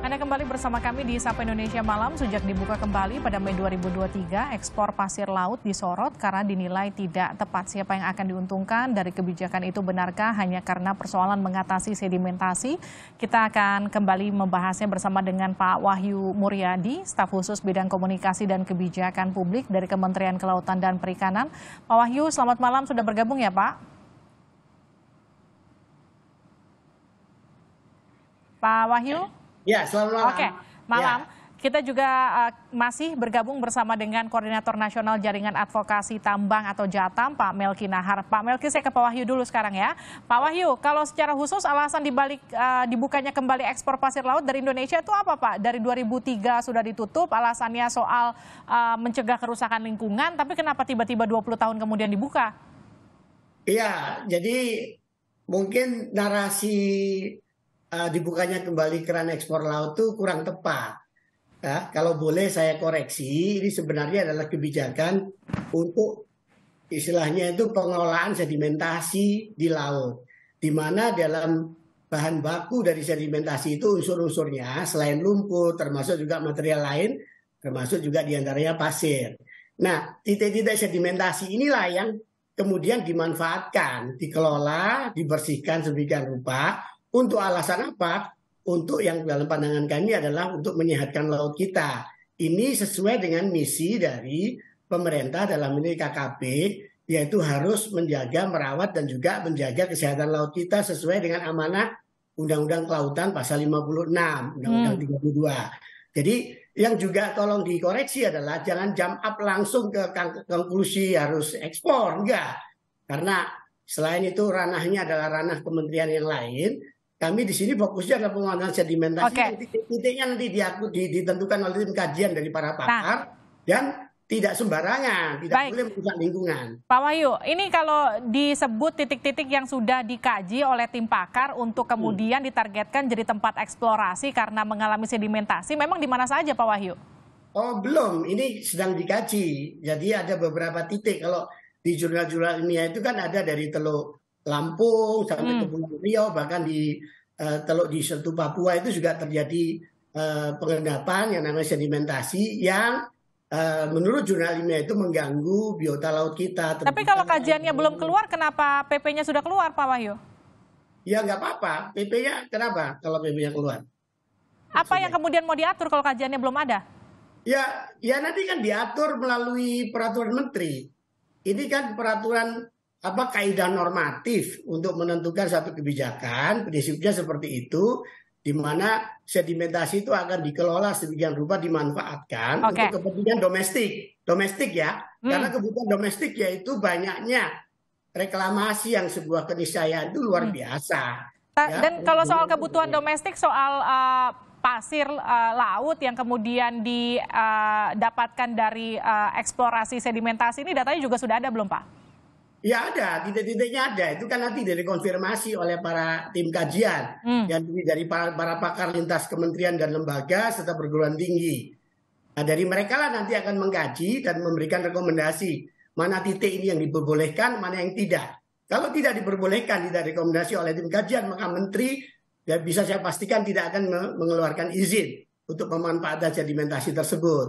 Anda kembali bersama kami di Sapa Indonesia Malam. Sejak dibuka kembali pada Mei 2023, ekspor pasir laut disorot karena dinilai tidak tepat. Siapa yang akan diuntungkan dari kebijakan itu, benarkah hanya karena persoalan mengatasi sedimentasi? Kita akan kembali membahasnya bersama dengan Pak Wahyu Muryadi, staf khusus bidang komunikasi dan kebijakan publik dari Kementerian Kelautan dan Perikanan. Pak Wahyu, selamat malam, sudah bergabung ya Pak? Pak Wahyu? Ya, selamat malam. Oke, malam. Ya. Kita juga masih bergabung bersama dengan Koordinator Nasional Jaringan Advokasi Tambang atau Jatam, Pak Melki Nahar. Pak Melki, saya ke Pak Wahyu dulu sekarang ya. Pak Wahyu, kalau secara khusus alasan dibalik dibukanya kembali ekspor pasir laut dari Indonesia itu apa Pak? Dari 2003 sudah ditutup, alasannya soal mencegah kerusakan lingkungan, tapi kenapa tiba-tiba 20 tahun kemudian dibuka? Iya, jadi mungkin narasi dibukanya kembali keran ekspor laut itu kurang tepat. Ya, kalau boleh saya koreksi, ini sebenarnya adalah kebijakan untuk istilahnya itu pengelolaan sedimentasi di laut, di mana dalam bahan baku dari sedimentasi itu unsur-unsurnya selain lumpur, termasuk juga material lain, termasuk juga diantaranya pasir. Nah, titik-titik sedimentasi inilah yang kemudian dimanfaatkan, dikelola, dibersihkan sedemikian rupa. Untuk alasan apa? Untuk yang dalam pandangan kami adalah untuk menyehatkan laut kita. Ini sesuai dengan misi dari pemerintah dalam ini KKP, yaitu harus menjaga, merawat, dan juga menjaga kesehatan laut kita sesuai dengan amanah Undang-Undang Kelautan pasal 56, Undang-Undang 32. Jadi yang juga tolong dikoreksi adalah jangan jump up langsung ke konklusi harus ekspor, enggak. Karena selain itu ranahnya adalah ranah kementerian yang lain. Kami di sini fokusnya adalah penguatan sedimentasi. Oke. Titiknya nanti ditentukan oleh tim kajian dari para pakar dan tidak sembarangan, tidak boleh merusak lingkungan. Pak Wahyu, ini kalau disebut titik-titik yang sudah dikaji oleh tim pakar untuk kemudian ditargetkan jadi tempat eksplorasi karena mengalami sedimentasi, memang di mana saja Pak Wahyu? Oh belum, ini sedang dikaji. Jadi ada beberapa titik. Kalau di jurnal-jurnal ilmiah itu kan ada dari Teluk Lampung sampai ke Kepulauan Riau, bahkan di Teluk di Setu Papua itu juga terjadi pengendapan yang namanya sedimentasi yang menurut jurnal ilmiah itu mengganggu biota laut kita. Tapi kalau kajiannya belum keluar, kenapa PP-nya sudah keluar Pak Wahyu? Ya nggak apa-apa, PP-nya kenapa kalau PP-nya keluar? Apa yang kemudian mau diatur kalau kajiannya belum ada? Ya nanti kan diatur melalui peraturan menteri. Ini kan peraturan kaidah normatif untuk menentukan satu kebijakan, prinsipnya seperti itu, di mana sedimentasi itu akan dikelola sedemikian rupa dimanfaatkan untuk kepentingan domestik ya, karena kebutuhan domestik yaitu banyaknya reklamasi yang sebuah keniscayaan itu luar biasa. Dan kalau soal kebutuhan domestik, soal pasir laut yang kemudian didapatkan dari eksplorasi sedimentasi ini, datanya juga sudah ada belum Pak? Ya ada, titik-titiknya ada. Itu kan nanti dikonfirmasi oleh para tim kajian yang dari para pakar lintas kementerian dan lembaga serta perguruan tinggi. Nah, dari mereka lah nanti akan mengkaji dan memberikan rekomendasi mana titik ini yang diperbolehkan, mana yang tidak. Kalau tidak diperbolehkan, tidak rekomendasi oleh tim kajian, maka menteri ya bisa saya pastikan tidak akan mengeluarkan izin untuk pemanfaatan sedimentasi tersebut.